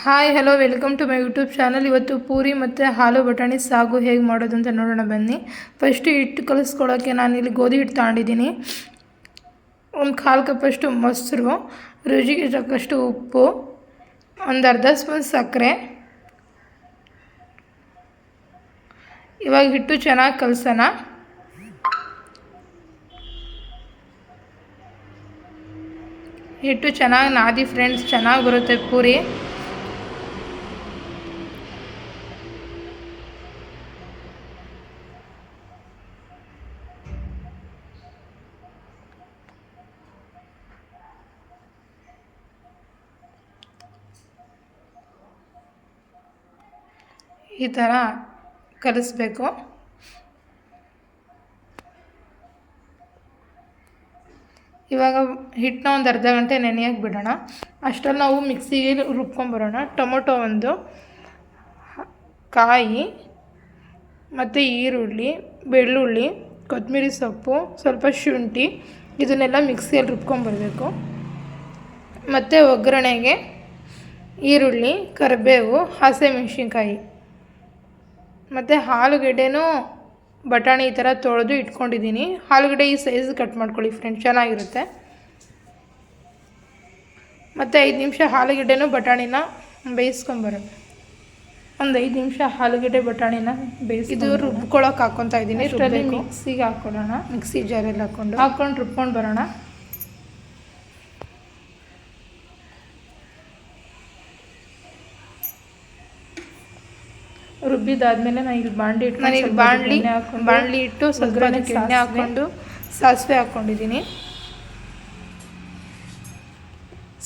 Hi hello welcome to my YouTube channel. ಇವತ್ತು ಪೂರಿ ಮತ್ತು ಹಾಲು ಬಟಾಣಿ ಸಾಗು ಹೇಗೆ ಮಾಡೋದು ಅಂತ ನೋಡೋಣ ಬನ್ನಿ. ಫಸ್ಟು ಹಿಟ್ಟು ಕಲಿಸ್ಕೊಳ್ಳೋಕ್ಕೆ ನಾನಿಲ್ಲಿ ಗೋಧಿ ಹಿಟ್ಟು ತಗೊಂಡಿದ್ದೀನಿ. ಒಂದು 1/4 ಕಪ್ಪಷ್ಟು ಮೊಸರು, ರುಚಿಗೆ ತಕ್ಕಷ್ಟು ಉಪ್ಪು, ಒಂದು ಅರ್ಧ ಸ್ಪೂನ್ ಸಕ್ಕರೆ. ಇವಾಗ ಹಿಟ್ಟು ಚೆನ್ನಾಗಿ ಕಲಸೋಣ. ಹಿಟ್ಟು ಚೆನ್ನಾಗಿ ನಾದಿ ಫ್ರೆಂಡ್ಸ್, ಚೆನ್ನಾಗಿ ಬರುತ್ತೆ ಪೂರಿ. ಈ ಥರ ಕಲಿಸ್ಬೇಕು. ಇವಾಗ ಹಿಟ್ಟನ್ನ ಒಂದು ಅರ್ಧ ಗಂಟೆ ನೆನೆಯಕ್ಕೆ ಬಿಡೋಣ. ಅಷ್ಟರಲ್ಲಿ ನಾವು ಮಿಕ್ಸಿಗೆ ರುಬ್ಕೊಂಬರೋಣ. ಟೊಮೊಟೊ ಒಂದು, ಕಾಯಿ ಮತ್ತು ಈರುಳ್ಳಿ, ಬೆಳ್ಳುಳ್ಳಿ, ಕೊತ್ತಂಬರಿ ಸೊಪ್ಪು, ಸ್ವಲ್ಪ ಶುಂಠಿ, ಇದನ್ನೆಲ್ಲ ಮಿಕ್ಸಿಯಲ್ಲಿ ರುಬ್ಕೊಂಬರಬೇಕು. ಮತ್ತು ಒಗ್ಗರಣೆಗೆ ಈರುಳ್ಳಿ, ಕರಿಬೇವು, ಹಸಿಮೆಣಸಿನ್ಕಾಯಿ ಮತ್ತು ಆಲೂಗಡ್ಡೆನೂ ಬಟಾಣಿ ಈ ಥರ ತೊಳೆದು ಇಟ್ಕೊಂಡಿದ್ದೀನಿ. ಆಲೂಗಡ್ಡೆ ಈ ಸೈಜ್ ಕಟ್ ಮಾಡ್ಕೊಳ್ಳಿ ಫ್ರೆಂಡ್ಸ್, ಚೆನ್ನಾಗಿರುತ್ತೆ. ಮತ್ತು 5 ನಿಮಿಷ ಆಲೂಗಡ್ಡೆನೂ ಬಟಾಣಿನ ಬೇಯಿಸ್ಕೊಂಬರೋಣ. ಒಂದು 5 ನಿಮಿಷ ಆಲೂಗಡ್ಡೆ ಬಟಾಣಿನ ಇದು ರುಬ್ಕೊಳ್ಳೋಕೆ ಹಾಕ್ಕೊತಾ ಇದ್ದೀನಿ. ಮಿಕ್ಸಿಗೆ ಹಾಕ್ಕೊಳ್ಳೋಣ. ಮಿಕ್ಸಿ ಜಾರಲ್ಲಿ ಹಾಕ್ಕೊಂಡು ರುಬ್ಕೊಂಡು ಬರೋಣ. ರುಬ್ಬಿದಾದ್ಮೇಲೆ ನಾನು ಇಲ್ಲಿ ಬಾಣಲಿ ಇಟ್ಟು ಸ್ವಲ್ಪ ಎಣ್ಣೆ ಹಾಕ್ಕೊಂಡು ಸಾಸಿವೆ ಹಾಕ್ಕೊಂಡಿದ್ದೀನಿ.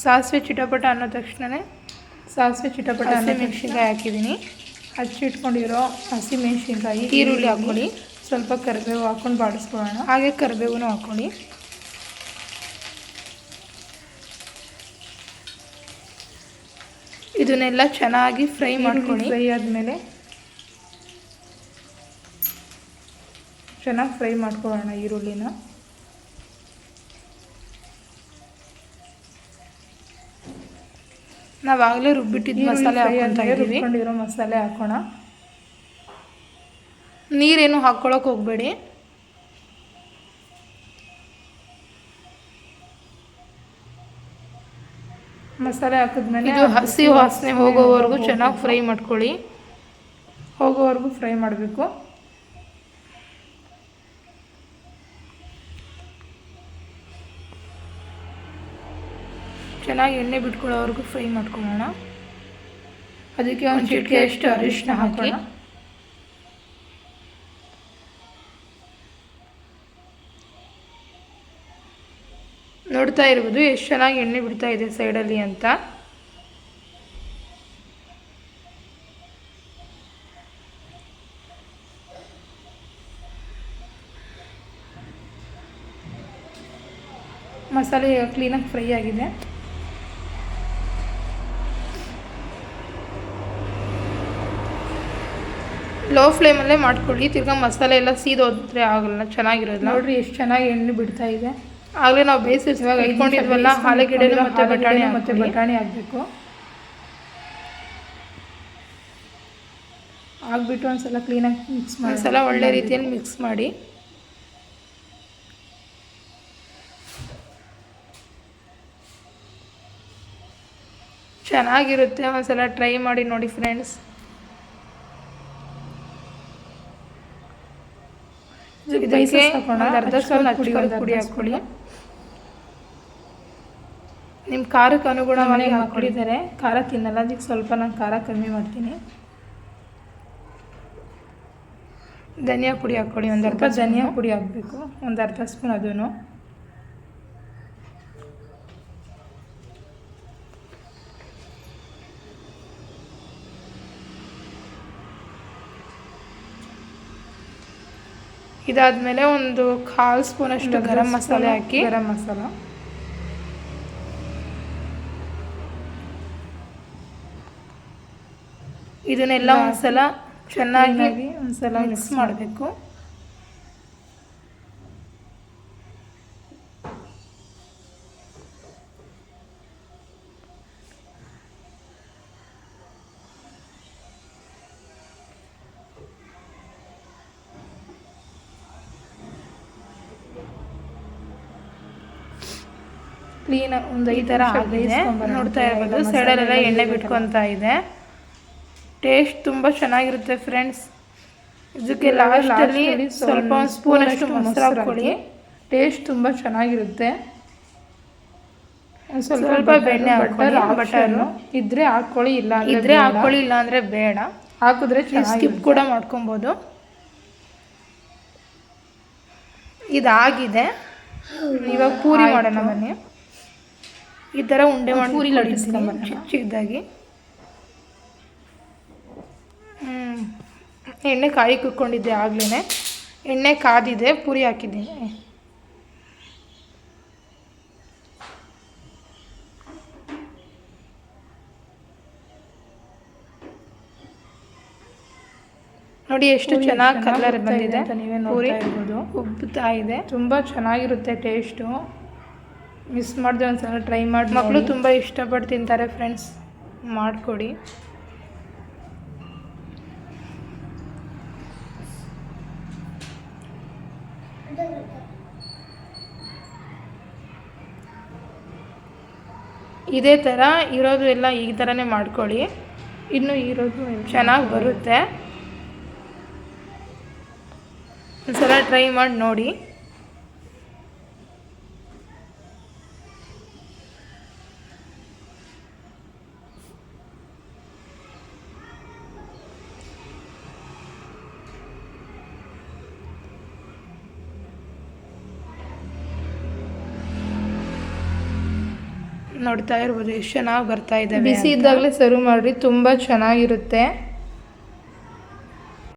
ಸಾಸಿವೆ ಚಿಟಪಟ ಅನ್ನೋ ತಕ್ಷಣವೇ ಹಸಿಮೆಣ್ಸಿನ್ಕಾಯಿ ಹಾಕಿದ್ದೀನಿ. ಹಚ್ಚಿಟ್ಕೊಂಡಿರೋ ಹಸಿಮೆಣ್ಸಿನ್ಕಾಯಿ, ಈರುಳ್ಳಿ ಹಾಕ್ಕೊಳ್ಳಿ. ಸ್ವಲ್ಪ ಕರಿಬೇವು ಹಾಕ್ಕೊಂಡು ಬಾಡಿಸ್ಕೊಳ್ಳೋಣ. ಹಾಗೆ ಕರಿಬೇವು ಹಾಕ್ಕೊಳ್ಳಿ. ಇದನ್ನೆಲ್ಲ ಚೆನ್ನಾಗಿ ಫ್ರೈ ಮಾಡ್ಕೊಳ್ಳಿ. ಫ್ರೈ ಆದಮೇಲೆ ಚೆನ್ನಾಗಿ ಫ್ರೈ ಮಾಡ್ಕೊಳ್ಳೋಣ ಈರುಳ್ಳಿನ. ನಾವಾಗಲೇ ರುಬ್ಬಿಟ್ಟಿದ್ದು ಮಸಾಲೆ ರುಬ್ಕೊಂಡಿರೋ ಮಸಾಲೆ ಹಾಕೋಣ. ನೀರೇನು ಹಾಕ್ಕೊಳಕ್ಕೆ ಹೋಗಬೇಡಿ. ಮಸಾಲೆ ಹಾಕಿದ್ಮೇಲೆ ಇದು ಹಸಿ ವಾಸನೆ ಹೋಗೋವರೆಗೂ ಚೆನ್ನಾಗಿ ಫ್ರೈ ಮಾಡ್ಕೊಳ್ಳಿ. ಹೋಗೋವರೆಗೂ ಫ್ರೈ ಮಾಡಬೇಕು. ಚೆನ್ನಾಗಿ ಎಣ್ಣೆ ಬಿಟ್ಕೊಳ್ಳೋವರೆಗೂ ಫ್ರೈ ಮಾಡ್ಕೊಳ್ಳೋಣ. ಅದಕ್ಕೆ ಒಂದು ಚಿಟಿಕೆ ಅಷ್ಟು ಅರಿಶಿನ ಹಾಕೋಣ. ನೋಡ್ತಾ ಇರ್ಬೋದು ಎಷ್ಟು ಚೆನ್ನಾಗಿ ಎಣ್ಣೆ ಬಿಡ್ತಾ ಇದೆ ಸೈಡಲ್ಲಿ ಅಂತ. ಮಸಾಲೆ ಕ್ಲೀನಾಗಿ ಫ್ರೈ ಆಗಿದೆ. ಲೋ ಫ್ಲೇಮಲ್ಲೇ ಮಾಡ್ಕೊಳ್ಳಿ. ತಿರ್ಗಾ ಮಸಾಲೆ ಎಲ್ಲ ಸೀದೋದ್ರೆ ಆಗಲ್ಲ, ಚೆನ್ನಾಗಿರೋದು. ನೋಡಿರಿ ಎಷ್ಟು ಚೆನ್ನಾಗಿ ಎಣ್ಣೆ ಬಿಡ್ತಾ ಇದೆ. ಆಗಲೇ ನಾವು ಬೇಯಿಸಿರುವಾಗ ಇಟ್ಕೊಂಡಿದ್ವಲ್ಲ ಆಲೂಗಡ್ಡೆ ಮತ್ತು ಬಟಾಣಿ ಹಾಕಬೇಕು. ಹಾಕ್ಬಿಟ್ಟು ಒಂದ್ಸಲ ಕ್ಲೀನಾಗಿ ಮಿಕ್ಸ್ ಮಾಡಿ, ಒಂದ್ಸಲ ಒಳ್ಳೆ ರೀತಿಯಲ್ಲಿ ಮಿಕ್ಸ್ ಮಾಡಿ. ಚೆನ್ನಾಗಿರುತ್ತೆ, ಒಂದ್ಸಲ ಟ್ರೈ ಮಾಡಿ ನೋಡಿ ಫ್ರೆಂಡ್ಸ್. ಇದಕ್ಕೆ ಒಂದು ಅರ್ಧ ಸ್ಪೂನ್ ಪುಡಿ ಹಾಕ್ಕೊಳ್ಳಿ. ನಿಮ್ಮ ಖಾರಕ್ಕೆ ಅನುಗುಣವಾಗಿ ಹಾಕ್ಕೊಂಡಿದ್ದಾರೆ. ಖಾರ ತಿನ್ನಲ್ಲ, ಅದಕ್ಕೆ ಸ್ವಲ್ಪ ನಾನು ಖಾರ ಕಮ್ಮಿ ಮಾಡ್ತೀನಿ. ಧನಿಯಾ ಪುಡಿ ಹಾಕ್ಕೊಳ್ಳಿ. ಒಂದು ಅರ್ಧ ಧನಿಯಾ ಪುಡಿ ಹಾಕಬೇಕು, ಒಂದು ಅರ್ಧ ಸ್ಪೂನ್. ಅದೂ ಇದಾದಮೇಲೆ ಒಂದು 1/4 ಸ್ಪೂನಷ್ಟು ಗರಂ ಮಸಾಲೆ ಹಾಕಿ. ಇದನ್ನೆಲ್ಲ ಒಂದ್ಸಲ ಚೆನ್ನಾಗಿ ಮಿಕ್ಸ್ ಮಾಡಬೇಕು. ಕ್ಲೀನ್ ಒಂದು ಈ ಥರ ಆಗಿದೆ. ನೋಡ್ತಾ ಇರ್ಬೋದು ಸೈಡಲ್ಲೆಲ್ಲ ಎಣ್ಣೆ ಬಿಟ್ಕೊತಾ ಇದೆ. ಟೇಸ್ಟ್ ತುಂಬ ಚೆನ್ನಾಗಿರುತ್ತೆ ಫ್ರೆಂಡ್ಸ್. ಇದಕ್ಕೆ ಲಾಸ್ಟಲ್ಲಿ ಸ್ವಲ್ಪ ಒಂದು ಸ್ಪೂನಷ್ಟು ಮೊಸರು ಹಾಕ್ಕೊಳ್ಳಿ. ಟೇಸ್ಟ್ ತುಂಬ ಚೆನ್ನಾಗಿರುತ್ತೆ. ಸ್ವಲ್ಪ ಬೆಣ್ಣೆ ಹಾಕ್ಕೊಳ್ಳಿ. ಬಟರು ಇದ್ದರೆ ಹಾಕ್ಕೊಳ್ಳಿ, ಇಲ್ಲ ಇದ್ದರೆ ಹಾಕ್ಕೊಳ್ಳಿ, ಇಲ್ಲ ಅಂದರೆ ಬೇಡ. ಹಾಕಿದ್ರೆ ಸ್ಕಿಪ್ ಕೂಡ ಮಾಡ್ಕೊಬೋದು. ಇದಾಗಿದೆ. ಇವಾಗ ಪೂರಿ ಮಾಡೋಣ ಬನ್ನಿ. ಈ ಥರ ಉಂಡೆ ಮಾಡಿ ಪೂರಿ ಲಟ್ಟಿಸ್ಕೊಂಬರೋಣ ಚಿಕ್ಕ ಚಿಕ್ಕದಾಗಿ. ಎಣ್ಣೆ ಕಾಯಿ ಕುಕ್ಕೊಂಡಿದ್ದೆ ಆಗಲೇ. ಎಣ್ಣೆ ಕಾದಿದೆ, ಪೂರಿ ಹಾಕಿದ್ದೀನಿ. ನೋಡಿ ಎಷ್ಟು ಚೆನ್ನಾಗಿ ಕಲರ್ ಬಂದಿದೆ ಅಂತ ನೀವೇ ನೋಡ್ತಾ ಇರ್ಬೋದು. ಉಬ್ಬುತ್ತಾ ಇದೆ, ತುಂಬ ಚೆನ್ನಾಗಿರುತ್ತೆ ಟೇಸ್ಟು. ಮಿಸ್ ಮಾಡಿದೆ ಒಂದ್ಸಲ ಟ್ರೈ ಮಾಡಿ. ಮಕ್ಕಳು ತುಂಬ ಇಷ್ಟಪಟ್ಟು ತಿಂತಾರೆ ಫ್ರೆಂಡ್ಸ್, ಮಾಡಿಕೊಡಿ. ಇದೇ ಥರ ಇರೋದು ಎಲ್ಲ ಈ ಥರನೇ ಮಾಡ್ಕೊಳ್ಳಿ. ಇನ್ನು ಇರೋದು ಚೆನ್ನಾಗಿ ಬರುತ್ತೆ. ಒಂದ್ಸಲ ಟ್ರೈ ಮಾಡಿ ನೋಡಿ. ನೋಡ್ತಾ ಇರ್ಬೋದು ಎಷ್ಟು ಚೆನ್ನಾಗಿ ಬರ್ತಾ ಇದೆ. ಬಿಸಿ ಇದ್ದಾಗಲೇ ಸರ್ವ್ ಮಾಡಿರಿ, ತುಂಬ ಚೆನ್ನಾಗಿರುತ್ತೆ.